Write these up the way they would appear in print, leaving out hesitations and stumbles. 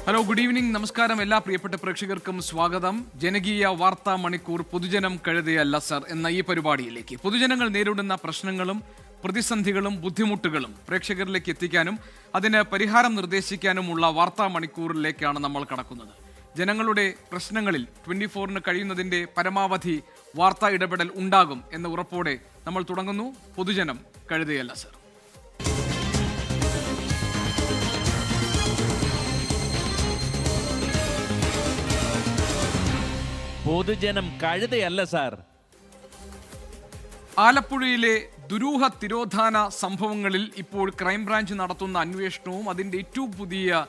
Hello, good evening, നമസ്കാരം. എല്ലാ പ്രിയപ്പെട്ട പ്രേക്ഷകർക്കും സ്വാഗതം. ജനകീയ വാർത്താ മണിക്കൂർ പൊതുജനം കഴുതയല്ല സർ എന്ന ഈ പരിപാടിയിലേക്ക് പൊതുജനങ്ങൾ നേരിടുന്ന പ്രശ്നങ്ങളും പ്രതിസന്ധികളും ബുദ്ധിമുട്ടുകളും പ്രേക്ഷകരിലേക്ക് എത്തിക്കാനും അതിന് പരിഹാരം നിർദ്ദേശിക്കാനുമുള്ള വാർത്താ മണിക്കൂറിലേക്കാണ് നമ്മൾ കടക്കുന്നത്. ജനങ്ങളുടെ പ്രശ്നങ്ങളിൽ 24-ന് കഴിയുന്നതിൻ്റെ പരമാവധി വാർത്താ ഇടപെടൽ ഉണ്ടാകും എന്ന ഉറപ്പോടെ നമ്മൾ തുടങ്ങുന്നു. പൊതുജനം കഴുതയല്ല സർ. പൊതുജനം കഴുതയല്ല സാർ. ആലപ്പുഴയിലെ ദുരൂഹ തിരോധാന സംഭവങ്ങളിൽ ഇപ്പോൾ ക്രൈംബ്രാഞ്ച് നടത്തുന്ന അന്വേഷണവും അതിൻ്റെ ഏറ്റവും പുതിയ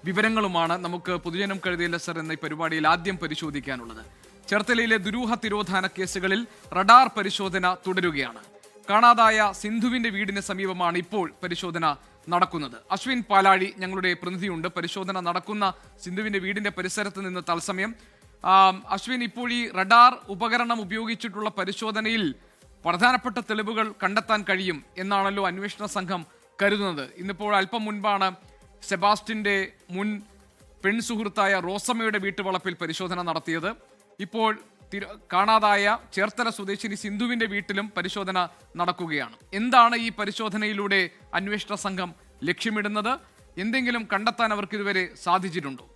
വിവരങ്ങളുമാണ് നമുക്ക് പൊതുജനം കഴുതയല്ല സർ എന്ന ഈ പരിപാടിയിൽ ആദ്യം പരിശോധിക്കാനുള്ളത്. ചേർത്തലയിലെ ദുരൂഹ തിരോധാന കേസുകളിൽ റഡാർ പരിശോധന തുടരുകയാണ്. കാണാതായ സിന്ധുവിന്റെ വീടിന് സമീപമാണ് ഇപ്പോൾ പരിശോധന നടക്കുന്നത്. അശ്വിൻ പാലാഴി ഞങ്ങളുടെ പ്രതിനിധിയുണ്ട്. പരിശോധന നടക്കുന്ന സിന്ധുവിന്റെ വീടിന്റെ പരിസരത്ത് നിന്ന് തത്സമയം. അശ്വിൻ, ഇപ്പോൾ ഈ റഡാർ ഉപകരണം ഉപയോഗിച്ചിട്ടുള്ള പരിശോധനയിൽ പ്രധാനപ്പെട്ട തെളിവുകൾ കണ്ടെത്താൻ കഴിയും എന്നാണല്ലോ അന്വേഷണ സംഘം കരുതുന്നത്. ഇന്നിപ്പോൾ അല്പം മുൻപാണ് സെബാസ്റ്റിന്റെ മുൻ പെൺസുഹൃത്തായ റോസമ്മയുടെ വീട്ടുവളപ്പിൽ പരിശോധന നടത്തിയത്. ഇപ്പോൾ കാണാതായ ചേർത്തല സ്വദേശിനി സിന്ധുവിന്റെ വീട്ടിലും പരിശോധന നടക്കുകയാണ്. എന്താണ് ഈ പരിശോധനയിലൂടെ അന്വേഷണ സംഘം ലക്ഷ്യമിടുന്നത്? എന്തെങ്കിലും കണ്ടെത്താൻ അവർക്ക് ഇതുവരെ സാധിച്ചിട്ടുണ്ടോ?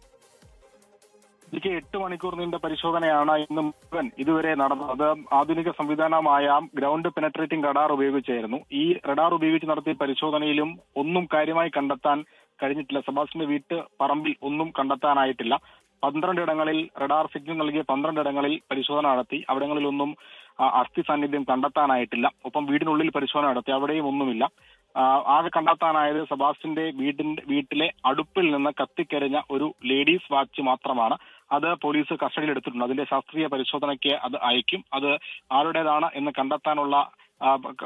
8 മണിക്കൂർ നീണ്ട പരിശോധനയാണ് ഇന്ന് മുഴുവൻ ഇതുവരെ നടന്നത്. അത് ആധുനിക സംവിധാനമായ ഗ്രൗണ്ട് പെനട്രേറ്റിംഗ് റഡാർ ഉപയോഗിച്ചായിരുന്നു. ഈ റഡാർ ഉപയോഗിച്ച് നടത്തിയ പരിശോധനയിലും ഒന്നും കാര്യമായി കണ്ടെത്താൻ കഴിഞ്ഞിട്ടില്ല. സെബാസ്റ്റിന്റെ വീട്ട് പറമ്പിൽ ഒന്നും കണ്ടെത്താനായിട്ടില്ല. 12 ഇടങ്ങളിൽ റഡാർ സിഗ്നൽ നൽകിയ 12 ഇടങ്ങളിൽ പരിശോധന നടത്തി. അവിടങ്ങളിലൊന്നും അസ്ഥി സാന്നിധ്യം കണ്ടെത്താനായിട്ടില്ല. ഒപ്പം വീടിനുള്ളിൽ പരിശോധന നടത്തി, അവിടെയും ഒന്നുമില്ല. ആകെ കണ്ടെത്താനായത് സെബാസ്റ്റിന്റെ വീട്ടിലെ അടുപ്പിൽ നിന്ന് കത്തിക്കരിഞ്ഞ ഒരു ലേഡീസ് വാച്ച് മാത്രമാണ്. അത് പോലീസ് കസ്റ്റഡിയിൽ എടുത്തിട്ടുണ്ട്. അതിന്റെ ശാസ്ത്രീയ പരിശോധനയ്ക്ക് അത് അയക്കും. അത് ആരുടേതാണ് എന്ന് കണ്ടെത്താനുള്ള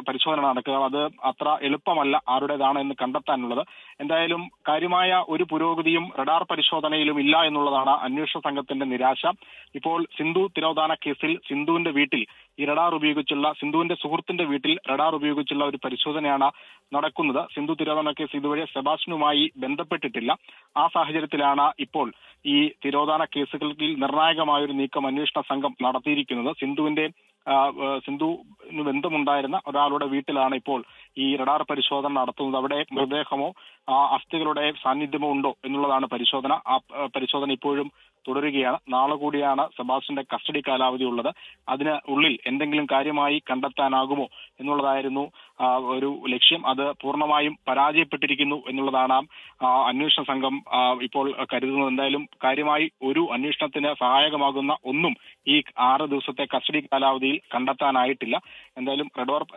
പരിശോധന നടക്കുക. അത് അത്ര എളുപ്പമല്ല ആരുടേതാണ് എന്ന് കണ്ടെത്താനുള്ളത്. എന്തായാലും കാര്യമായ ഒരു പുരോഗതിയും റഡാർ പരിശോധനയിലും ഇല്ല എന്നുള്ളതാണ് അന്വേഷണ സംഘത്തിന്റെ നിരാശ. ഇപ്പോൾ സിന്ധു തിരോധാന കേസിൽ സിന്ധുവിന്റെ വീട്ടിൽ ഈ റഡാർ ഉപയോഗിച്ചുള്ള, സിന്ധുവിന്റെ സുഹൃത്തിന്റെ വീട്ടിൽ റഡാർ ഉപയോഗിച്ചുള്ള ഒരു പരിശോധനയാണ് നടക്കുന്നത്. സിന്ധു തിരോധാന കേസ് ഇതുവരെ സെബാസ്റ്റിനുമായി ബന്ധപ്പെട്ടിട്ടില്ല. ആ സാഹചര്യത്തിലാണ് ഇപ്പോൾ ഈ തിരോധാന കേസുകളിൽ നിർണായകമായൊരു നീക്കം അന്വേഷണ സംഘം നടത്തിയിരിക്കുന്നത്. സിന്ധുവിന് ബന്ധമുണ്ടായിരുന്ന ഒരാളുടെ വീട്ടിലാണ് ഇപ്പോൾ ഈ റഡാർ പരിശോധന നടത്തുന്നത്. അവിടെ മൃതദേഹമോ അസ്ഥികളുടെ സാന്നിധ്യമോ ഉണ്ടോ എന്നുള്ളതാണ് പരിശോധന. ആ പരിശോധന ഇപ്പോഴും തുടരുകയാണ്. നാളെ കൂടിയാണ് സെബാസ്റ്റിന്റെ കസ്റ്റഡി കാലാവധി ഉള്ളത്. അതിന് ഉള്ളിൽ എന്തെങ്കിലും കാര്യമായി കണ്ടെത്താനാകുമോ എന്നുള്ളതായിരുന്നു ഒരു ലക്ഷ്യം. അത് പൂർണ്ണമായും പരാജയപ്പെട്ടിരിക്കുന്നു എന്നുള്ളതാണ് അന്വേഷണ സംഘം ഇപ്പോൾ കരുതുന്നത്. എന്തായാലും കാര്യമായി ഒരു അന്വേഷണത്തിന് സഹായകമാകുന്ന ഒന്നും ഈ 6 ദിവസത്തെ കസ്റ്റഡി കാലാവധിയിൽ കണ്ടെത്താനായിട്ടില്ല. എന്തായാലും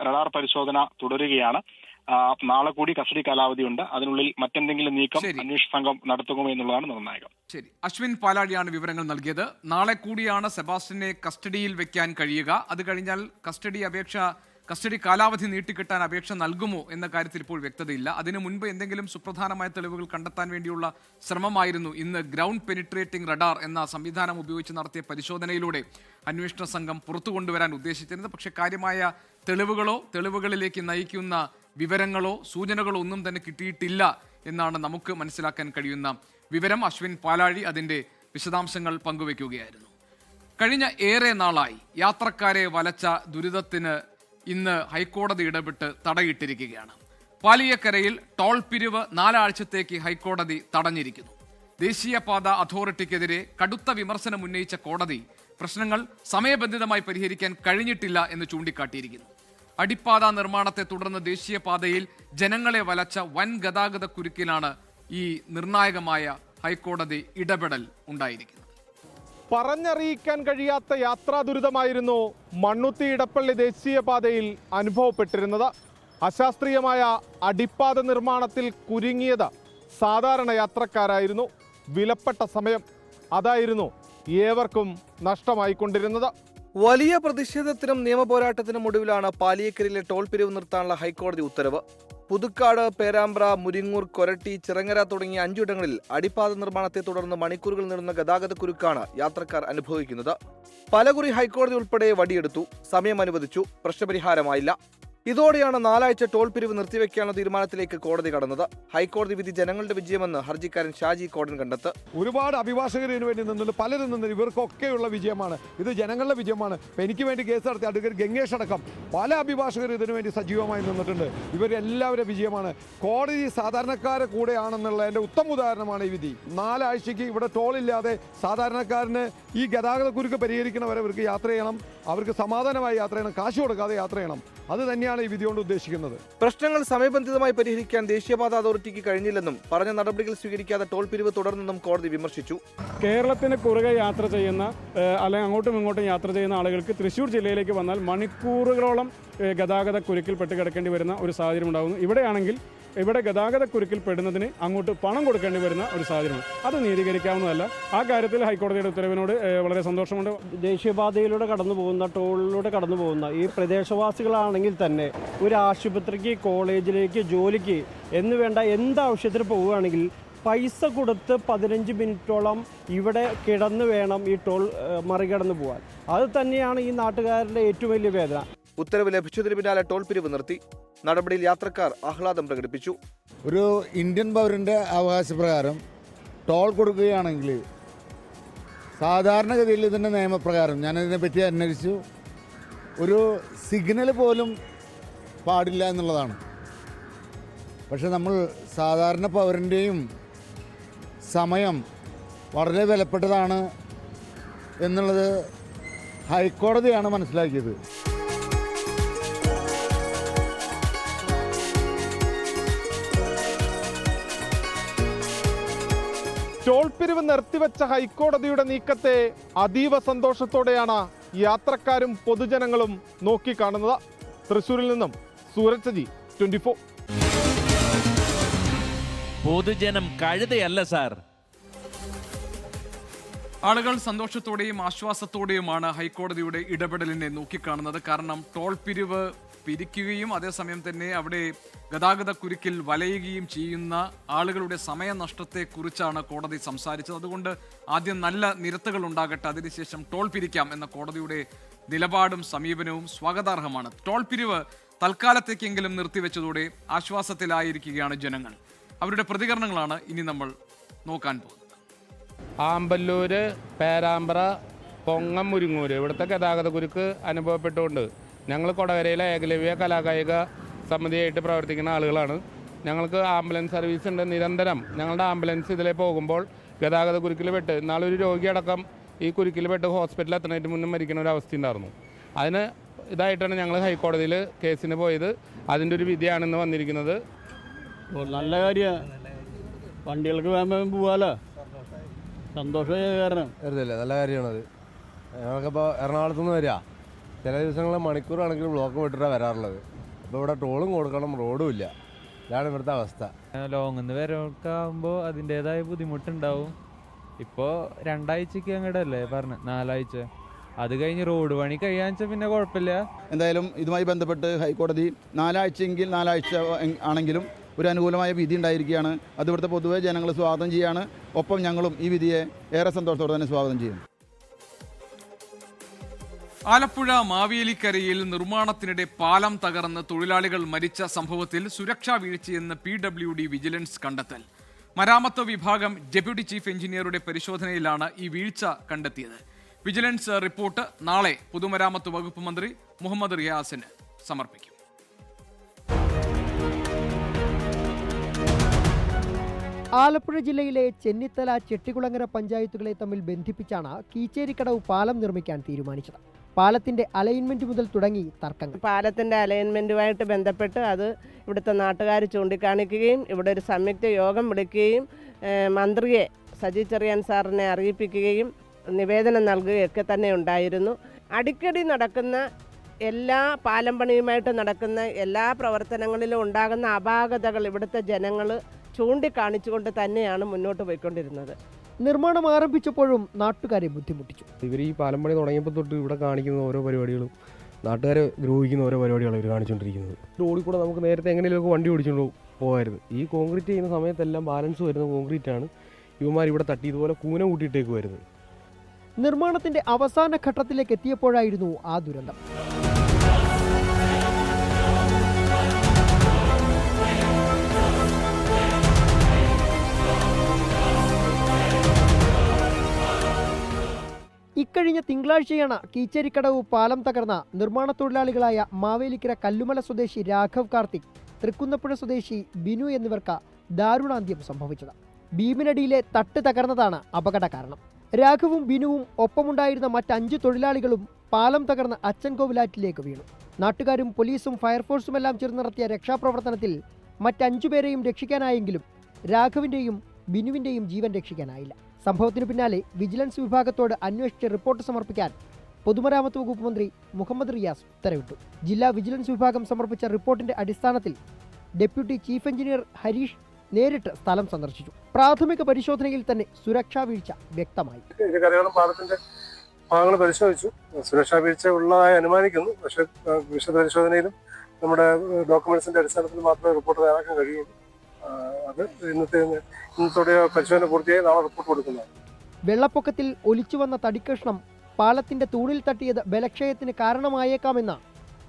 റഡാർ പരിശോധന തുടരുകയാണ്. നാളെ കൂടി കസ്റ്റഡി കാലാവധിയുണ്ട്. അതിനുള്ളിൽ മറ്റെന്തെങ്കിലും നീക്കം അന്വേഷണ സംഘം നടത്തുമോ എന്നുള്ളതാണ് നിർണായകം. ശരി, അശ്വിൻ പാലാഴിയാണ് വിവരങ്ങൾ നൽകിയത്. നാളെ കൂടിയാണ് സെബാസ്റ്റിനെ കസ്റ്റഡിയിൽ വെക്കാൻ കഴിയുക. അത് കഴിഞ്ഞാൽ കസ്റ്റഡി കാലാവധി നീട്ടിക്കിട്ടാൻ അപേക്ഷ നൽകുമോ എന്ന കാര്യത്തിൽ ഇപ്പോൾ വ്യക്തതയില്ല. അതിനു മുൻപ് എന്തെങ്കിലും സുപ്രധാനമായ തെളിവുകൾ കണ്ടെത്താൻ വേണ്ടിയുള്ള ശ്രമമായിരുന്നു ഇന്ന് ഗ്രൗണ്ട് പെനിട്രേറ്റിംഗ് റഡാർ എന്ന സംവിധാനം ഉപയോഗിച്ച് നടത്തിയ പരിശോധനയിലൂടെ അന്വേഷണ സംഘം പുറത്തു കൊണ്ടുവരാൻ ഉദ്ദേശിച്ചിരുന്നത്. പക്ഷേ കാര്യമായ തെളിവുകളിലേക്ക് നയിക്കുന്ന വിവരങ്ങളോ സൂചനകളോ ഒന്നും തന്നെ കിട്ടിയിട്ടില്ല എന്നാണ് നമുക്ക് മനസ്സിലാക്കാൻ കഴിയുന്ന വിവരം. അശ്വിൻ പാലാഴി അതിൻ്റെ വിശദാംശങ്ങൾ പങ്കുവയ്ക്കുകയായിരുന്നു. കഴിഞ്ഞ ഏറെ നാളായി യാത്രക്കാരെ വലച്ച ദുരിതത്തിന് ഇന്ന് ഹൈക്കോടതി ഇടപെട്ട് തടയിട്ടിരിക്കുകയാണ്. പാലിയക്കരയിൽ ടോൾ പിരിവ് 4 ആഴ്ചത്തേക്ക് ഹൈക്കോടതി തടഞ്ഞിരിക്കുന്നു. ദേശീയപാത അതോറിറ്റിക്കെതിരെ കടുത്ത വിമർശനം ഉന്നയിച്ച കോടതി പ്രശ്നങ്ങൾ സമയബന്ധിതമായി പരിഹരിക്കാൻ കഴിഞ്ഞിട്ടില്ല എന്ന് ചൂണ്ടിക്കാട്ടിയിരിക്കുന്നു. അടിപ്പാത നിർമ്മാണത്തെ തുടർന്ന് ദേശീയപാതയിൽ ജനങ്ങളെ വലച്ച വൻ ഗതാഗത കുരുക്കിലാണ് ഈ നിർണായകമായ ഹൈക്കോടതി ഇടപെടൽ ഉണ്ടായിരിക്കുന്നത്. പറഞ്ഞറിയിക്കാൻ കഴിയാത്ത യാത്രാ ദുരിതമായിരുന്നു മണ്ണുത്തി ഇടപ്പള്ളി ദേശീയപാതയിൽ അനുഭവപ്പെട്ടിരുന്നത്. അശാസ്ത്രീയമായ അടിപ്പാത നിർമ്മാണത്തിൽ കുരുങ്ങിയത് സാധാരണ യാത്രക്കാരായിരുന്നു. വിലപ്പെട്ട സമയം അതായിരുന്നു ഏവർക്കും നഷ്ടമായിക്കൊണ്ടിരുന്നത്. വലിയ പ്രതിഷേധത്തിനും നിയമപോരാട്ടത്തിനും ഒടുവിലാണ് പാലിയേക്കരയിലെ ടോൾ പിരിവ് നിർത്താനുള്ള ഹൈക്കോടതി ഉത്തരവ്. പുതുക്കാട്, പേരാമ്പ്ര, മുരിങ്ങൂർ, കൊരട്ടി, ചിറങ്ങര തുടങ്ങിയ 5 ഇടങ്ങളിൽ അടിപ്പാത നിർമ്മാണത്തെ തുടർന്ന് മണിക്കൂറുകൾ നീളുന്ന ഗതാഗതക്കുരുക്കാണ് യാത്രക്കാർ അനുഭവിക്കുന്നത്. പലകുറി ഹൈക്കോടതി ഉൾപ്പെടെ വടിയെടുത്തു, സമയം അനുവദിച്ചു, പ്രശ്നപരിഹാരമായില്ല. ഇതോടെയാണ് 4 ആഴ്ച ടോൾ പിരിവ് നിർത്തിവെക്കാനുള്ള തീരുമാനത്തിലേക്ക് കോടതി കടന്നത്. ഹൈക്കോടതി വിധി ജനങ്ങളുടെ വിജയമെന്ന് ഹർജിക്കാരൻ ഷാജി കോടൻ കണ്ടത്ത്. ഒരുപാട് അഭിഭാഷകരിന് വേണ്ടി നിന്നുണ്ട്, പലരും നിന്നുണ്ട്. ഇവർക്കൊക്കെയുള്ള വിജയമാണ് ഇത്, ജനങ്ങളുടെ വിജയമാണ്. എനിക്ക് വേണ്ടി കേസ് നടത്തിയ അഡ്വക്കേറ്റ് ഗംഗേഷ് അടക്കം പല അഭിഭാഷകർ ഇതിനു വേണ്ടി സജീവമായി നിന്നിട്ടുണ്ട്. ഇവരെല്ലാവരുടെ വിജയമാണ്. കോടതി സാധാരണക്കാരെ കൂടെയാണെന്നുള്ളതിൻ്റെ ഉത്തമ ഉദാഹരണമാണ് ഈ വിധി. 4 ആഴ്ചയ്ക്ക് ഇവിടെ ടോളില്ലാതെ സാധാരണക്കാരന് ഈ ഗതാഗത കുരുക്ക് പരിഹരിക്കുന്നവരെ അവർക്ക് യാത്ര ചെയ്യണം, അവർക്ക് സമാധാനമായി യാത്ര ചെയ്യണം, കാശ് കൊടുക്കാതെ യാത്ര ചെയ്യണം. അത് തന്നെയാണ് ഈ വിധി കൊണ്ട് ഉദ്ദേശിക്കുന്നത്. പ്രശ്നങ്ങൾ സമയബന്ധിതമായി പരിഹരിക്കാൻ ദേശീയപാത അതോറിറ്റിക്ക് കഴിഞ്ഞില്ലെന്നും പറഞ്ഞ നടപടികൾ സ്വീകരിക്കാതെ ടോൾ പിരിവ് തുടർന്നെന്നും കോടതി വിമർശിച്ചു. കേരളത്തിന് കുറുകെ യാത്ര ചെയ്യുന്ന അല്ലെങ്കിൽ അങ്ങോട്ടും ഇങ്ങോട്ടും യാത്ര ചെയ്യുന്ന ആളുകൾക്ക് തൃശ്ശൂർ ജില്ലയിലേക്ക് വന്നാൽ മണിക്കൂറുകളോളം ഗതാഗത കുരുക്കിൽപ്പെട്ട് കിടക്കേണ്ടി വരുന്ന ഒരു സാഹചര്യം ഉണ്ടാകുന്നു. ഇവിടെയാണെങ്കിൽ ഇവിടെ ഗതാഗത കുരുക്കിൽ പെടുന്നതിന് അങ്ങോട്ട് പണം കൊടുക്കേണ്ടി വരുന്ന ഒരു സാഹചര്യമാണ്. അത് നീതീകരിക്കാവുന്നതല്ല. ആ കാര്യത്തിൽ ഹൈക്കോടതിയുടെ ഉത്തരവിനോട് വളരെ സന്തോഷമുണ്ട്. ദേശീയപാതയിലൂടെ കടന്നു പോകുന്ന, ടോളിലൂടെ കടന്നു പോകുന്ന ഈ പ്രദേശവാസികളാണെങ്കിൽ തന്നെ ഒരു ആശുപത്രിക്ക്, കോളേജിലേക്ക്, ജോലിക്ക് എന്ന് വേണ്ട എന്താവശ്യത്തിന് പോവുകയാണെങ്കിൽ പൈസ കൊടുത്ത് 15 മിനിറ്റോളം ഇവിടെ കിടന്ന് വേണം ഈ ടോൾ മറികടന്ന് പോകാൻ. അത് തന്നെയാണ് ഈ നാട്ടുകാരുടെ ഏറ്റവും വലിയ വേദന. ഉത്തരവ് ലഭിച്ചതിന് പിന്നാലെ ടോൾ പിരിവ് നിർത്തി. നടപടിയിൽ യാത്രക്കാർ ആഹ്ലാദം പ്രകടിപ്പിച്ചു. ഒരു ഇന്ത്യൻ പൗരൻ്റെ അവകാശപ്രകാരം ടോൾ കൊടുക്കുകയാണെങ്കിൽ സാധാരണഗതിയിൽ ഇതിൻ്റെ നിയമപ്രകാരം ഞാനതിനെപ്പറ്റി അന്വേഷിച്ചു, ഒരു സിഗ്നൽ പോലും പാടില്ല എന്നുള്ളതാണ്. പക്ഷെ നമ്മൾ സാധാരണ പൗരൻ്റെയും സമയം വളരെ വിലപ്പെട്ടതാണ് എന്നുള്ളത് ഹൈക്കോടതിയാണ് മനസ്സിലാക്കിയത്. ടോൾ പിരിവ് നിർത്തിവെച്ച ഹൈക്കോടതിയുടെ നീക്കത്തെ അതീവ സന്തോഷത്തോടെയാണ് യാത്രക്കാരും പൊതുജനങ്ങളും നോക്കിക്കാണുന്നത്. തൃശ്ശൂരിൽ നിന്നും സൂരജ് സജി, 24. പൊതുജനം കഴുതയല്ല സാർ. ആളുകൾ സന്തോഷത്തോടെയും ആശ്വാസത്തോടെയുമാണ് ഹൈക്കോടതിയുടെ ഇടപെടലിനെ നോക്കിക്കാണുന്നത്. കാരണം ടോൾ പിരിവ് പിരിക്കുകയും അതേസമയം തന്നെ അവിടെ ഗതാഗത കുരുക്കിൽ വലയുകയും ചെയ്യുന്ന ആളുകളുടെ സമയനഷ്ടത്തെക്കുറിച്ചാണ് കോടതി സംസാരിച്ചത്. അതുകൊണ്ട് ആദ്യം നല്ല നിരത്തുകൾ ഉണ്ടാകട്ടെ, അതിനുശേഷം ടോൾ പിരിക്കാം എന്ന കോടതിയുടെ നിലപാടും സമീപനവും സ്വാഗതാർഹമാണ്. ടോൾ പിരിവ് തൽക്കാലത്തേക്കെങ്കിലും നിർത്തിവെച്ചതോടെ ആശ്വാസത്തിലായിരിക്കുകയാണ് ജനങ്ങൾ. അവരുടെ പ്രതികരണങ്ങളാണ് ഇനി നമ്മൾ നോക്കാൻ പോകുന്നത്. ആമ്പല്ലൂര്, പേരാമ്പ്ര, പൊങ്ങം, മുരിങ്ങൂര് ഇവിടുത്തെ ഗതാഗത കുരുക്ക് അനുഭവപ്പെട്ടുകൊണ്ട് ഞങ്ങൾ കൊടകരയിലെ ഏകലവ്യ കലാകായിക സമിതിയായിട്ട് പ്രവർത്തിക്കുന്ന ആളുകളാണ്. ഞങ്ങൾക്ക് ആംബുലൻസ് സർവീസ് ഉണ്ട്. നിരന്തരം ഞങ്ങളുടെ ആംബുലൻസ് ഇതിലെ പോകുമ്പോൾ ഗതാഗത കുരുക്കിൽ പെട്ട് ഇന്നാളൊരു രോഗിയടക്കം ഈ കുരുക്കിൽ പെട്ട് ഹോസ്പിറ്റലിൽ എത്തുന്നതിന് മുന്നേ മരിക്കുന്ന ഒരു അവസ്ഥ ഉണ്ടായിരുന്നു. അതിന് ഇതായിട്ടാണ് ഞങ്ങൾ ഹൈക്കോടതിയിൽ കേസിന് പോയത്. അതിൻ്റെ ഒരു വിധിയാണിന്ന് വന്നിരിക്കുന്നത്. നല്ല കാര്യമാണ്, വണ്ടികൾക്ക് വേഗം പോവാലോ, സന്തോഷമായ കാരണം. നല്ല കാര്യമാണത്. ഞങ്ങൾക്കിപ്പോൾ എറണാകുളത്ത് നിന്ന് വരിക, ചില ദിവസങ്ങളിൽ മണിക്കൂർ കണക്കിന് ബ്ലോക്ക് വിട്ടിട്ടാണ് വരാറുള്ളത്. അപ്പോൾ ഇവിടെ ടോളും കൊടുക്കണം, റോഡും ഇല്ല. ഇതാണ് ഇവിടുത്തെ അവസ്ഥ. ലോങ്ങിൽ നിന്ന് വരക്കാകുമ്പോൾ അതിൻ്റേതായ ബുദ്ധിമുട്ടുണ്ടാവും. ഇപ്പോൾ 2 ആഴ്ചക്ക് അങ്ങോട്ടല്ലേ പറഞ്ഞത്, 4 ആഴ്ച. അത് കഴിഞ്ഞ് റോഡ് പണി കഴിയാന്ന് വെച്ചാൽ പിന്നെ കുഴപ്പമില്ല. എന്തായാലും ഇതുമായി ബന്ധപ്പെട്ട് ഹൈക്കോടതി 4 ആഴ്ചയെങ്കിൽ 4 ആഴ്ച ആണെങ്കിലും ഒരു അനുകൂലമായ വിധി ഉണ്ടായിരിക്കുകയാണ്. അത് ഇവിടുത്തെ പൊതുവെ ജനങ്ങൾ സ്വാഗതം ചെയ്യുകയാണ്. ഒപ്പം ഞങ്ങളും ഈ വിധിയെ ഏറെ സന്തോഷത്തോടെ തന്നെ സ്വാഗതം ചെയ്യും. ആലപ്പുഴ മാവേലിക്കരയിൽ നിർമ്മാണത്തിനിടെ പാലം തകർന്ന് തൊഴിലാളികൾ മരിച്ച സംഭവത്തിൽ സുരക്ഷാ വീഴ്ചയെന്ന് PWD വിജിലൻസ് കണ്ടെത്തൽ. മരാമത്ത് വിഭാഗം ഡെപ്യൂട്ടി ചീഫ് എഞ്ചിനീയറുടെ പരിശോധനയിലാണ് ഈ വീഴ്ച കണ്ടെത്തിയത്. വിജിലൻസ് റിപ്പോർട്ട് നാളെ പൊതുമരാമത്ത് വകുപ്പ് മന്ത്രി മുഹമ്മദ് റിയാസിന് സമർപ്പിക്കും. ആലപ്പുഴ ജില്ലയിലെ ചെന്നിത്തല, ചെട്ടികുളങ്ങര പഞ്ചായത്തുകളെ തമ്മിൽ ബന്ധിപ്പിച്ചാണ് കീച്ചേരിക്കടവ് പാലം നിർമ്മിക്കാൻ തീരുമാനിച്ചത്. പാലത്തിന്റെ അലൈൻമെന്റ് മുതൽ തുടങ്ങി തർക്കങ്ങൾ. പാലത്തിന്റെ അലൈൻമെന്റുമായിട്ട് ബന്ധപ്പെട്ട് അത് ഇവിടുത്തെ നാട്ടുകാർ ചൂണ്ടിക്കാണിക്കുകയും ഇവിടെ ഒരു സംയുക്ത യോഗം വിളിക്കുകയും മന്ത്രിയെ സജി ചെറിയാൻ സാറിനെ അറിയിപ്പിക്കുകയും നിവേദനം നൽകുകയൊക്കെ തന്നെ ഉണ്ടായിരുന്നു. അടിക്കടി നടക്കുന്ന എല്ലാ പാലം പണിയുമായിട്ട് നടക്കുന്ന എല്ലാ പ്രവർത്തനങ്ങളിലും ഉണ്ടാകുന്ന അപാകതകൾ ഇവിടുത്തെ ജനങ്ങൾ ചൂണ്ടിക്കാണിച്ചുകൊണ്ട് തന്നെയാണ് മുന്നോട്ട് പോയിക്കൊണ്ടിരുന്നത്. നിർമ്മാണം ആരംഭിച്ചപ്പോഴും നാട്ടുകാരെ ബുദ്ധിമുട്ടിച്ചു. ഇവർ ഈ പാലം പണി തുടങ്ങിയപ്പോൾ തൊട്ട് ഇവിടെ കാണിക്കുന്ന ഓരോ പരിപാടികളും, നാട്ടുകാരെ ദ്രോഹിക്കുന്ന ഓരോ പരിപാടികളാണ് ഇവർ കാണിച്ചുകൊണ്ടിരിക്കുന്നത്. റോഡിൽ കൂടെ നമുക്ക് നേരത്തെ എങ്ങനെയൊക്കെ വണ്ടി ഓടിച്ചുകൊണ്ട് പോകായിരുന്നു. ഈ കോൺക്രീറ്റ് ചെയ്യുന്ന സമയത്തെല്ലാം ബാലൻസ് വരുന്ന കോൺക്രീറ്റാണ് ഇവന്മാർ ഇവിടെ തട്ടി ഇതുപോലെ കൂന കൂട്ടിയിട്ടേക്ക് വരുന്നത്. നിർമ്മാണത്തിന്റെ അവസാന ഘട്ടത്തിലേക്ക് എത്തിയപ്പോഴായിരുന്നു ആ ദുരന്തം. ഇക്കഴിഞ്ഞ തിങ്കളാഴ്ചയാണ് കീച്ചേരിക്കടവ് പാലം തകർന്ന നിർമ്മാണ തൊഴിലാളികളായ മാവേലിക്കര കല്ലുമല സ്വദേശി രാഘവ് കാർത്തിക്, തൃക്കുന്നപ്പുഴ സ്വദേശി ബിനു എന്നിവർക്ക് ദാരുണാന്ത്യം സംഭവിച്ചത്. ബീമിനടിയിലെ തട്ട് തകർന്നതാണ് അപകട കാരണം. രാഘവും ബിനുവും ഒപ്പമുണ്ടായിരുന്ന മറ്റ് 5 തൊഴിലാളികളും പാലം തകർന്ന് അച്ചൻകോവിലാറ്റിലേക്ക് വീണു. നാട്ടുകാരും പോലീസും ഫയർഫോഴ്സുമെല്ലാം ചേർന്ന് നടത്തിയ രക്ഷാപ്രവർത്തനത്തിൽ മറ്റ് 5 പേരെയും രക്ഷിക്കാനായെങ്കിലും രാഘവിൻ്റെയും ബിനുവിൻ്റെയും ജീവൻ രക്ഷിക്കാനായില്ല. സംഭവത്തിനു പിന്നാലെ വിജിലൻസ് വിഭാഗത്തോട് അന്വേഷിച്ച് റിപ്പോർട്ട് സമർപ്പിക്കാൻ പൊതുമരാമത്ത് വകുപ്പ് മന്ത്രി മുഹമ്മദ് റിയാസ് ഉത്തരവിട്ടു. ജില്ലാ വിജിലൻസ് വിഭാഗം സമർപ്പിച്ച റിപ്പോർട്ടിന്റെ അടിസ്ഥാനത്തിൽ ഡെപ്യൂട്ടി ചീഫ് എഞ്ചിനീയർ ഹരീഷ് നേരിട്ട് സ്ഥലം സന്ദർശിച്ചു. പ്രാഥമിക പരിശോധനയിൽ തന്നെ സുരക്ഷാ വീഴ്ച വ്യക്തമായി. പാലത്തിന്റെ ഭാഗങ്ങൾ പരിശോധിച്ചു. സുരക്ഷാ വീഴ്ച ഉള്ളതായി അനുമാനിക്കുന്നു. പക്ഷേ വിശദ പരിശോധനയിലും നമ്മുടെ ഡോക്യുമെന്റ്സിന്റെ അടിസ്ഥാനത്തിൽ മാത്രമേ റിപ്പോർട്ട് തയ്യാറാക്കാൻ കഴിയുള്ളൂ. അത് ഇന്നത്തോടെ പരിശോധന പൂർത്തിയായി നാളെ റിപ്പോർട്ട് കൊടുക്കുന്നതാണ്. വെള്ളപ്പൊക്കത്തിൽ ഒലിച്ചുവന്ന തടിക്കഷ്ണം പാലത്തിന്റെ തൂണിൽ തട്ടിയത് ബലക്ഷയത്തിന് കാരണമായേക്കാമെന്ന്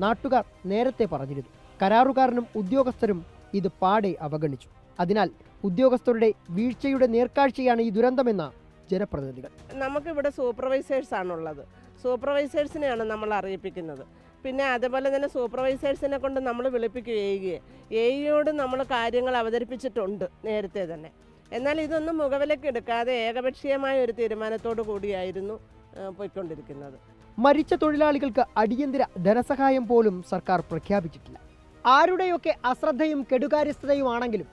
നാട്ടുകാർ നേരത്തെ പറഞ്ഞിരുന്നു. കരാറുകാരനും ഉദ്യോഗസ്ഥരും ഇത് പാടെ അവഗണിച്ചു. അതിനാൽ ഉദ്യോഗസ്ഥരുടെ വീഴ്ചയുടെ നേർക്കാഴ്ചയാണ് ഈ ദുരന്തമെന്ന് ജനപ്രതിനിധികൾ. നമുക്കിവിടെ സൂപ്പർവൈസേഴ്സാണുള്ളത്. സൂപ്പർവൈസേഴ്സിനെയാണ് നമ്മൾ അറിയിപ്പിക്കുന്നത്. പിന്നെ അതുപോലെ തന്നെ സൂപ്പർവൈസേഴ്സിനെ കൊണ്ട് നമ്മൾ വിളിപ്പിക്കുകയും എയോട് നമ്മൾ കാര്യങ്ങൾ അവതരിപ്പിച്ചിട്ടുണ്ട് നേരത്തെ തന്നെ. എന്നാൽ ഇതൊന്നും മുഖവിലയ്ക്ക് എടുക്കാതെ ഏകപക്ഷീയമായ ഒരു തീരുമാനത്തോടു കൂടിയായിരുന്നു പോയിക്കൊണ്ടിരിക്കുന്നത്. മരിച്ച തൊഴിലാളികൾക്ക് അടിയന്തര ധനസഹായം പോലും സർക്കാർ പ്രഖ്യാപിച്ചിട്ടില്ല. ആരുടെയൊക്കെ അശ്രദ്ധയും കെടുകാര്യസ്ഥതയുമാണെങ്കിലും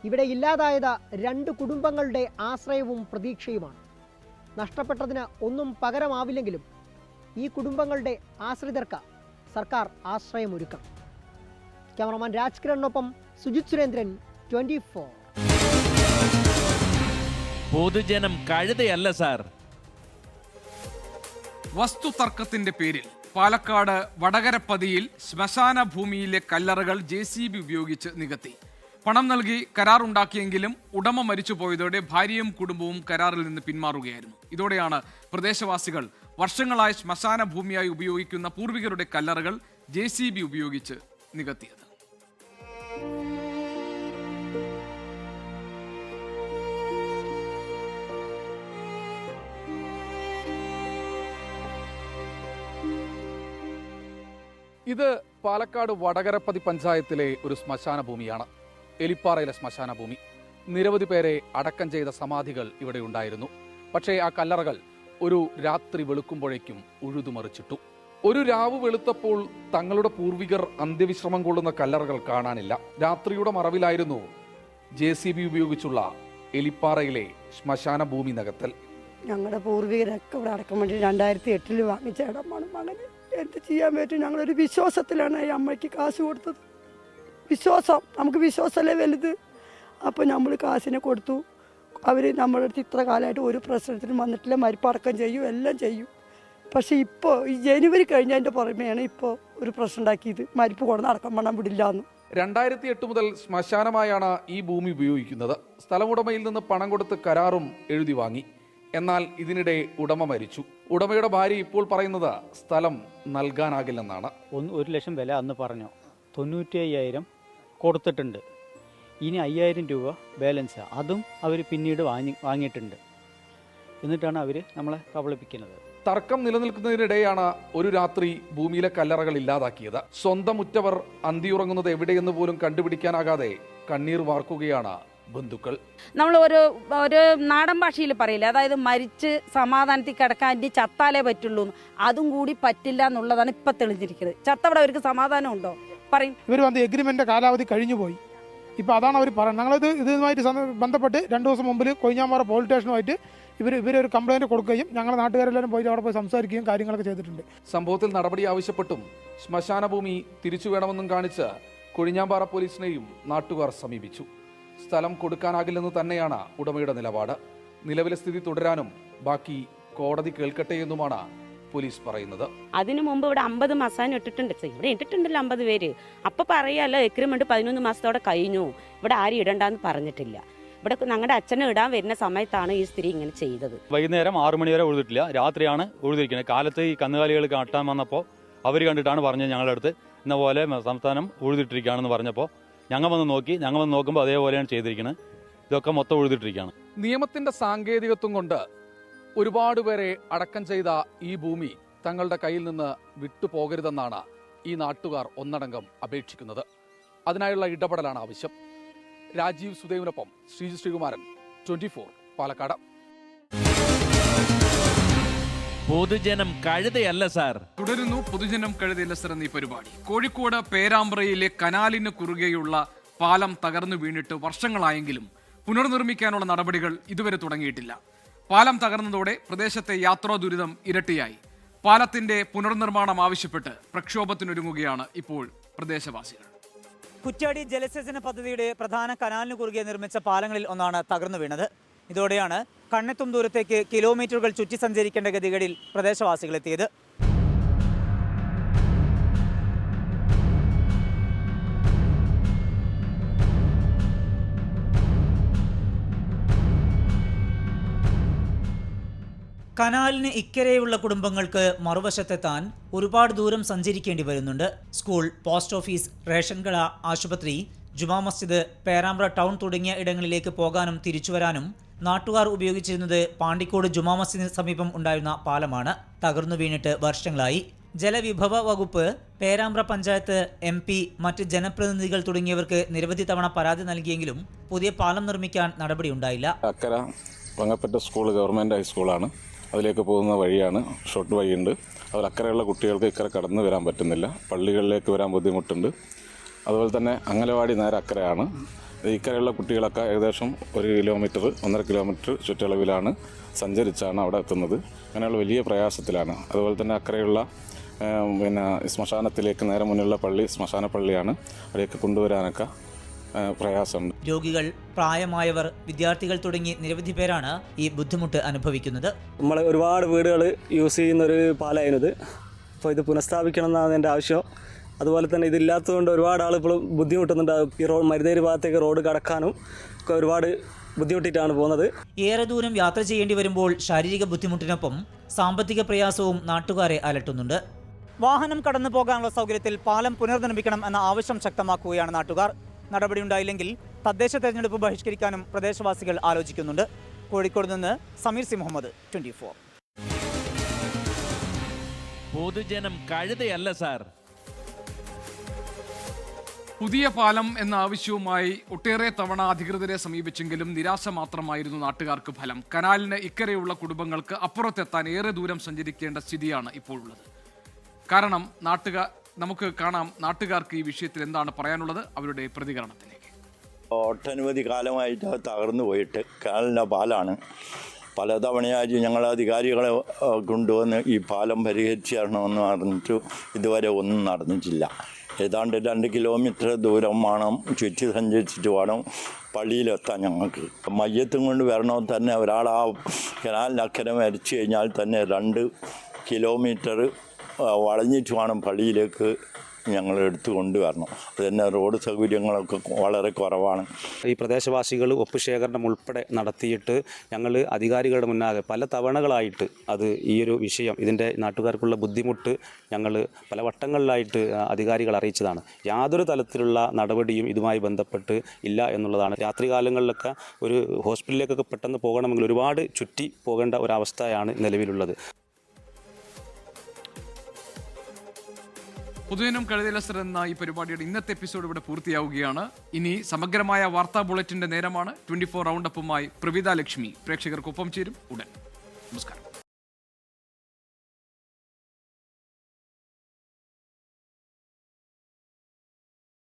ഇവിടെ ഇല്ലാതായത് 2 കുടുംബങ്ങളുടെ ആശ്രയവും പ്രതീക്ഷയുമാണ്. നഷ്ടപ്പെട്ടതിന് ഒന്നും പകരമാവില്ലെങ്കിലും ഈ കുടുംബങ്ങളുടെ ആശ്രിതർക്ക് സർക്കാർ ആശ്രയമൊരുക്കണം. ക്യാമറമാൻ രാജ്കിരണിനൊപ്പം സുജിത് സുരേന്ദ്രൻ, 24. പൊതുജനം കഴുതയല്ല സാർ. വസ്തുതർക്കത്തിന്റെ പേരിൽ പാലക്കാട് വടകരപ്പതിയിൽ ശ്മശാന ഭൂമിയിലെ കല്ലറകൾ JCB ഉപയോഗിച്ച് നികത്തി. പണം നൽകി കരാറുണ്ടാക്കിയെങ്കിലും ഉടമ മരിച്ചുപോയതോടെ ഭാര്യയും കുടുംബവും കരാറിൽ നിന്ന് പിന്മാറുകയായിരുന്നു. ഇതോടെയാണ് പ്രദേശവാസികൾ വർഷങ്ങളായി ശ്മശാന ഭൂമിയായി ഉപയോഗിക്കുന്ന പൂർവികരുടെ കല്ലറകൾ JCB ഉപയോഗിച്ച് നികത്തിയത്. ഇത് പാലക്കാട് വടകരപ്പതി പഞ്ചായത്തിലെ ഒരു ശ്മശാന ഭൂമിയാണ്. എലിപ്പാറയിലെ ശ്മശാന ഭൂമി. നിരവധി പേരെ അടക്കം ചെയ്ത സമാധികൾ ഇവിടെ ഉണ്ടായിരുന്നു. പക്ഷേ ആ കല്ലറകൾ ഒരു രാത്രി വെളുക്കുമ്പോഴേക്കും ഉഴുതുമറിച്ചിട്ടു. ഒരു രാവ് വെളുത്തപ്പോൾ തങ്ങളുടെ പൂർവികർ അന്ത്യവിശ്രമം കൊള്ളുന്ന കല്ലറകൾ കാണാനില്ല. രാത്രിയുടെ മറവിലായിരുന്നു JCB ഉപയോഗിച്ചുള്ള എലിപ്പാറയിലെ ശ്മശാന ഭൂമി നികത്തൽ. ഞങ്ങളുടെ പൂർവികരൊക്കെ ഇവിടെ അടക്കം വേണ്ടി 2008 വാങ്ങിച്ച ഇടമാണ് മകന്. എന്ത് ചെയ്യാൻ പറ്റും? ഞങ്ങളൊരു വിശ്വാസത്തിലാണ് ഈ അമ്മയ്ക്ക് കാശ് കൊടുത്തത്. വിശ്വാസം, നമുക്ക് വിശ്വാസമല്ലേ വലുത്. അപ്പോൾ നമ്മൾ കാശിനെ കൊടുത്തു. അവർ നമ്മുടെ അടുത്ത് ഇത്ര കാലമായിട്ട് ഒരു പ്രശ്നത്തിനും വന്നിട്ടില്ല. മരിപ്പടക്കം ചെയ്യും, എല്ലാം ചെയ്യും. പക്ഷേ ഇപ്പോൾ ഈ ജനുവരി കഴിഞ്ഞതിൻ്റെ പുറമെയാണ് ഇപ്പോൾ ഒരു പ്രശ്നം ഉണ്ടാക്കിയത്. മരിപ്പ് കൊണ്ടു അടക്കം പണം വിടില്ല എന്ന്. 2008 മുതൽ ശ്മശാനമായാണ് ഈ ഭൂമി ഉപയോഗിക്കുന്നത്. സ്ഥലമുടമയിൽ നിന്ന് പണം കൊടുത്ത് കരാറും എഴുതി വാങ്ങി. എന്നാൽ ഇതിനിടെ ഉടമ മരിച്ചു. ഉടമയുടെ ഭാര്യ ഇപ്പോൾ പറയുന്നത് സ്ഥലം നൽകാനാകില്ലെന്നാണ്. 1 ലക്ഷം വില അന്ന് പറഞ്ഞു. 95,000 കൊടുത്തിട്ടുണ്ട്. ഇനി 5,000 രൂപ ബാലൻസ്, അതും അവർ പിന്നീട് വാങ്ങിയിട്ടുണ്ട്. എന്നിട്ടാണ് അവർ നമ്മളെ കബളിപ്പിക്കുന്നത്. തർക്കം നിലനിൽക്കുന്നതിനിടെയാണ് ഒരു രാത്രി ഭൂമിയിലെ കല്ലറകൾ ഇല്ലാതാക്കിയത്. സ്വന്തം ഉറ്റവർ അന്തിയുറങ്ങുന്നത് എവിടെയെന്ന് പോലും കണ്ടുപിടിക്കാനാകാതെ കണ്ണീർ വാർക്കുകയാണ് ബന്ധുക്കൾ. നമ്മൾ ഒരു നാടൻ ഭാഷയിൽ പറയില്ല, അതായത് മരിച്ച് സമാധാനത്തിൽ കിടക്കാൻ ഇനി ചത്താലേ പറ്റുള്ളൂ. അതും കൂടി പറ്റില്ല എന്നുള്ളതാണ് ഇപ്പൊ തെളിഞ്ഞിരിക്കുന്നത്. ചത്തവിടെ അവർക്ക് സമാധാനം ഉണ്ടോ പറയും? ഇവർ വന്ന് എഗ്രിമെന്റ് കാലാവധി കഴിഞ്ഞു പോയി. ഇപ്പൊ അതാണ് അവർ പറയുന്നത്. ഞങ്ങളിത് ഇതുമായിട്ട് ബന്ധപ്പെട്ട് 2 ദിവസം മുമ്പിൽ കൊഴിഞ്ഞാമ്പാറ പോലീസ് സ്റ്റേഷനുമായിട്ട് ഇവരൊരു കംപ്ലൈന്റ് കൊടുക്കുകയും ഞങ്ങളുടെ നാട്ടുകാരെല്ലാവരും പോയി അവിടെ പോയി സംസാരിക്കുകയും കാര്യങ്ങളൊക്കെ ചെയ്തിട്ടുണ്ട്. സംഭവത്തിൽ നടപടി ആവശ്യപ്പെട്ടും ശ്മശാന ഭൂമി തിരിച്ചു വേണമെന്നും കാണിച്ച് കൊഴിഞ്ഞാമ്പാറ പോലീസിനെയും നാട്ടുകാർ സമീപിച്ചു. സ്ഥലം കൊടുക്കാനാകില്ലെന്ന് തന്നെയാണ് ഉടമയുടെ നിലപാട്. നിലവിലെ സ്ഥിതി തുടരാനും ബാക്കി കോടതി കേൾക്കട്ടെ എന്നുമാണ് പോലീസ് പറയുന്നത്. അതിനു മുമ്പ് ഇവിടെ 50 മസാന ഇട്ടിട്ടുണ്ട്. ഇവിടെ ഇട്ടിട്ടുണ്ടല്ലോ 50 പേര്. അപ്പൊ പറയാലോ എഗ്രിമെന്റ് 11 മാസത്തോടെ കഴിഞ്ഞു, ഇവിടെ ആരും ഇടണ്ടെന്ന് പറഞ്ഞിട്ടില്ല. ഇവിടെ ഞങ്ങളുടെ അച്ഛനെ ഇടാൻ വരുന്ന സമയത്താണ് ഈ സ്ത്രീ ഇങ്ങനെ ചെയ്തത്. വൈകുന്നേരം 6 മണി വരെ ഉഴുതിട്ടില്ല, രാത്രിയാണ് ഉഴുതിരിക്കുന്നത്. കാലത്ത് ഈ കന്നുകാലികൾ കാട്ടാൻ വന്നപ്പോൾ അവർ കണ്ടിട്ടാണ് പറഞ്ഞത് ഞങ്ങളുടെ അടുത്ത് ഇന്ന പോലെ സംസ്ഥാനം ഉഴുതിട്ടിരിക്കുകയാണെന്ന് പറഞ്ഞപ്പോൾ ഞങ്ങൾ വന്ന് നോക്കുമ്പോൾ അതേപോലെയാണ് ചെയ്തിരിക്കുന്നത്. ഇതൊക്കെ മൊത്തം ഉഴുതിട്ടിരിക്കുകയാണ്. നിയമത്തിന്റെ സാങ്കേതികത്വം കൊണ്ട് ഒരുപാട് പേരെ അടക്കം ചെയ്ത ഈ ഭൂമി തങ്ങളുടെ കയ്യിൽ നിന്ന് വിട്ടുപോകരുതെന്നാണ് ഈ നാട്ടുകാർ ഒന്നടങ്കം അപേക്ഷിക്കുന്നത്. അതിനായുള്ള ഇടപെടലാണ് ആവശ്യം. രാജീവ് സുദേവിനൊപ്പം ശ്രീജി ശ്രീകുമാരൻ, 24 പാലക്കാട്. പൊതുജനം കഴുതയല്ല സാർ. തുടരുന്നു പൊതുജനം കഴുതയല്ല സർ എന്നീ പരിപാടി. കോഴിക്കോട് പേരാമ്പ്രയിലെ കനാലിന് കുറുകെയുള്ള പാലം തകർന്നു വീണിട്ട് വർഷങ്ങളായെങ്കിലും പുനർനിർമ്മിക്കാനുള്ള നടപടികൾ ഇതുവരെ തുടങ്ങിയിട്ടില്ല. പാലം തകർന്നതോടെ പ്രദേശത്തെ യാത്രാ ദുരിതം ഇരട്ടിയായി. പാലത്തിന്റെ പുനർനിർമ്മാണം ആവശ്യപ്പെട്ട് പ്രക്ഷോഭത്തിനൊരുങ്ങുകയാണ് ഇപ്പോൾ പ്രദേശവാസികൾ. കുറ്റ്യാടി ജലസേചന പദ്ധതിയുടെ പ്രധാന കനാലിന് കുറുകെ നിർമ്മിച്ച പാലങ്ങളിൽ ഒന്നാണ് തകർന്നു വീണത്. ഇതോടെയാണ് കണ്ണെത്തും ദൂരത്തേക്ക് കിലോമീറ്ററുകൾ ചുറ്റി സഞ്ചരിക്കേണ്ട ഗതികളിൽ പ്രദേശവാസികളെത്തിയത്. കനാലിന് ഇക്കരെയുള്ള കുടുംബങ്ങൾക്ക് മറുവശത്തെത്താൻ ഒരുപാട് ദൂരം സഞ്ചരിക്കേണ്ടി വരുന്നുണ്ട്. സ്കൂൾ, പോസ്റ്റ് ഓഫീസ്, റേഷൻ കട, ആശുപത്രി, ജുമാ മസ്ജിദ്, പേരാമ്പ്ര ടൗൺ തുടങ്ങിയ ഇടങ്ങളിലേക്ക് പോകാനും തിരിച്ചുവരാനും നാട്ടുകാർ ഉപയോഗിച്ചിരുന്നത് പാണ്ടിക്കോട് ജുമാ മസ്ജിദിന് സമീപം ഉണ്ടായിരുന്ന പാലമാണ്. തകർന്നു വീണിട്ട് വർഷങ്ങളായി. ജലവിഭവ വകുപ്പ്, പേരാമ്പ്ര പഞ്ചായത്ത്, MP, മറ്റ് ജനപ്രതിനിധികൾ തുടങ്ങിയവർക്ക് നിരവധി തവണ പരാതി നൽകിയെങ്കിലും പുതിയ പാലം നിർമ്മിക്കാൻ നടപടിയുണ്ടായില്ല. അക്കര വങ്ങപ്പറ്റ സ്കൂൾ ഗവൺമെൻറ് ഹൈസ്കൂളാണ്. അതിലേക്ക് പോകുന്ന വഴിയാണ്, ഷോർട്ട് വഴിയുണ്ട്. അതിൽ അക്കരെയുള്ള കുട്ടികൾക്ക് ഇക്കരെ കടന്നു വരാൻ പറ്റുന്നില്ല. പള്ളികളിലേക്ക് വരാൻ ബുദ്ധിമുട്ടുണ്ട്. അതുപോലെ തന്നെ അംഗനവാടി നേരെ അക്കരെയാണ്. ഇക്കരെയുള്ള കുട്ടികളൊക്കെ ഏകദേശം 1 കിലോമീറ്റർ 1.5 കിലോമീറ്റർ ചുറ്റളവിലാണ് സഞ്ചരിച്ചാണ് അവിടെ എത്തുന്നത്. അങ്ങനെയുള്ള വലിയ പ്രയാസത്തിലാണ്. അതുപോലെ തന്നെ അക്കരെയുള്ള ശ്മശാനത്തിലേക്ക് നേരെ മുന്നിലുള്ള പള്ളി ശ്മശാന പള്ളിയാണ്. അവിടെയൊക്കെ കൊണ്ടുവരാനൊക്കെ പ്രയാസമുണ്ട്. രോഗികൾ, പ്രായമായവർ, വിദ്യാർത്ഥികൾ തുടങ്ങി നിരവധി പേരാണ് ഈ ബുദ്ധിമുട്ട് അനുഭവിക്കുന്നത്. നമ്മൾ ഒരുപാട് വീടുകൾ യൂസ് ചെയ്യുന്നൊരു പാലമായിരുന്നത്. അപ്പോൾ ഇത് പുനഃസ്ഥാപിക്കണം എന്നാണ് എൻ്റെ ആവശ്യം. അതുപോലെ തന്നെ ഇതില്ലാത്തതുകൊണ്ട് ഒരുപാട് ആൾ ഇപ്പോഴും ബുദ്ധിമുട്ടുന്നുണ്ട്. ഈ മരുതേരി ഭാഗത്തേക്ക് റോഡ് കടക്കാനും ഒക്കെ ഒരുപാട് ബുദ്ധിമുട്ടിയിട്ടാണ് പോകുന്നത്. ഏറെ ദൂരം യാത്ര ചെയ്യേണ്ടി വരുമ്പോൾ ശാരീരിക ബുദ്ധിമുട്ടിനൊപ്പം സാമ്പത്തിക പ്രയാസവും നാട്ടുകാരെ അലട്ടുന്നുണ്ട്. വാഹനം കടന്നു പോകാനുള്ള സൗകര്യത്തിൽ പാലം പുനർനിർമ്മിക്കണം എന്ന ആവശ്യം ശക്തമാക്കുകയാണ് നാട്ടുകാർ. നടപടിയുണ്ടായില്ലെങ്കിൽ തദ്ദേശ തെരഞ്ഞെടുപ്പ് ബഹിഷ്കരിക്കാനും പ്രദേശവാസികൾ ആലോചിക്കുന്നുണ്ട്. കോഴിക്കോട് നിന്ന് സമീർ സി മുഹമ്മദ്, 24. പൊതുജനം കഴുതയല്ല സാർ. പുതിയ പാലം എന്ന ആവശ്യവുമായി ഒട്ടേറെ തവണ അധികൃതരെ സമീപിച്ചെങ്കിലും നിരാശ മാത്രമായിരുന്നു നാട്ടുകാർക്ക് ഫലം. കനാലിന് ഇക്കരെയുള്ള കുടുംബങ്ങൾക്ക് അപ്പുറത്തെത്താൻ ഏറെ ദൂരം സഞ്ചരിക്കേണ്ട സ്ഥിതിയാണ് ഇപ്പോൾ ഉള്ളത്. കാരണം നമുക്ക് കാണാം നാട്ടുകാർക്ക് ഈ വിഷയത്തിൽ എന്താണ് പറയാനുള്ളത്, അവരുടെ പ്രതികരണത്തിലേക്ക്. ഒട്ടനവധി കാലമായിട്ട് തകർന്നു പോയിട്ട് കനാലിൻ്റെ പാലാണ്. പലതവണയായി ഞങ്ങൾ അധികാരികളെ കൊണ്ടുവന്ന് ഈ പാലം പരിഹരിച്ച് തരണമെന്ന് പറഞ്ഞിട്ട് ഇതുവരെ ഒന്നും നടന്നിട്ടില്ല. ഏതാണ്ട് 2 കിലോമീറ്റർ ദൂരം വേണം, ചുറ്റി സഞ്ചരിച്ചിട്ട് വേണം പള്ളിയിലെത്താൻ. ഞങ്ങൾക്ക് മയ്യത്തും കൊണ്ട് വരണമെങ്കിൽ തന്നെ ഒരാൾ ആ കനാലിൻ്റെ അക്കരെ മരിച്ചു കഴിഞ്ഞാൽ തന്നെ 2 കിലോമീറ്റർ വളഞ്ഞിട്ട് വേണം പള്ളിയിലേക്ക് ഞങ്ങൾ എടുത്തു കൊണ്ടുവരണം. അതുതന്നെ റോഡ് സൗകര്യങ്ങളൊക്കെ വളരെ കുറവാണ്. ഈ പ്രദേശവാസികൾ ഒപ്പുശേഖരണം ഉൾപ്പെടെ നടത്തിയിട്ട് ഞങ്ങൾ അധികാരികളുടെ മുന്നാകെ പല തവണകളായിട്ട് ഈ ഒരു വിഷയം, ഇതിൻ്റെ നാട്ടുകാർക്കുള്ള ബുദ്ധിമുട്ട് ഞങ്ങൾ പല വട്ടങ്ങളിലായിട്ട് അധികാരികൾ അറിയിച്ചതാണ്. യാതൊരു തലത്തിലുള്ള നടപടിയും ഇതുമായി ബന്ധപ്പെട്ട് ഇല്ല എന്നുള്ളതാണ്. രാത്രികാലങ്ങളിലൊക്കെ ഒരു ഹോസ്പിറ്റലിലേക്കൊക്കെ പെട്ടെന്ന് പോകണമെങ്കിൽ ഒരുപാട് ചുറ്റി പോകേണ്ട ഒരവസ്ഥയാണ് നിലവിലുള്ളത്. പൊതുജനം കഴുതയല്ല സർ എന്ന ഈ പരിപാടിയുടെ ഇന്നത്തെ എപ്പിസോഡ് ഇവിടെ പൂർത്തിയാവുകയാണ്. ഇനി സമഗ്രമായ വാർത്താ ബുള്ളറ്റിന്റെ നേരമാണ്. 24 റൗണ്ടപ്പുമായി പ്രവിത ലക്ഷ്മി പ്രേക്ഷകർക്കൊപ്പം ചേരും ഉടൻ. നമസ്കാരം.